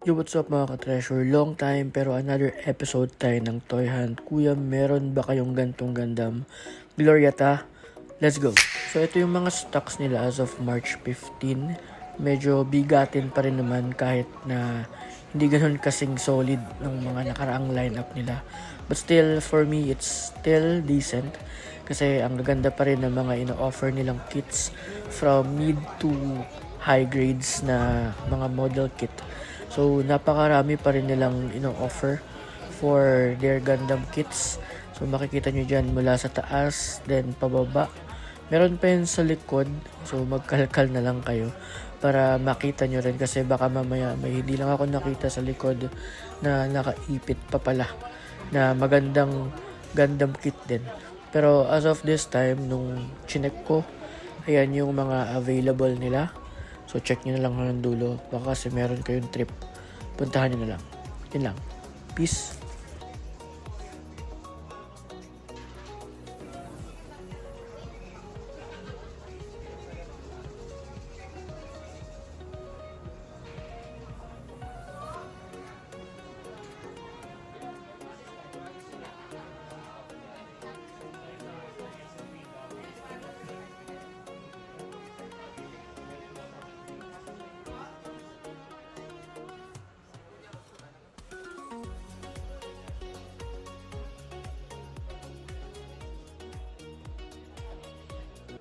Yo, what's up mga ka-treasure? Long time pero another episode tayo ng Toy Hunt. Kuya, meron ba kayong gantong Gundam? Glorieta, let's go! So ito yung mga stocks nila as of March 15. Medyo bigatin pa rin naman kahit na hindi ganun kasing solid ng mga nakaraang lineup nila. But still, for me, it's still decent. Kasi ang gaganda pa rin ng mga ino-offer nilang kits from mid to high grades na mga model kit. So, napakarami pa rin nilang ino-offer for their Gundam kits. So, makikita nyo dyan mula sa taas, then pababa. Meron pa yun sa likod. So, magkalkal na lang kayo para makita nyo rin. Kasi baka mamaya may hindi lang ako nakita sa likod na nakaipit pa pala na magandang Gundam kit din. Pero as of this time, nung chinek ko, ayan yung mga available nila. So, check nyo na lang hanggang dulo. Baka kasi meron kayong trip. Puntahan nyo na lang. Yun lang. Peace.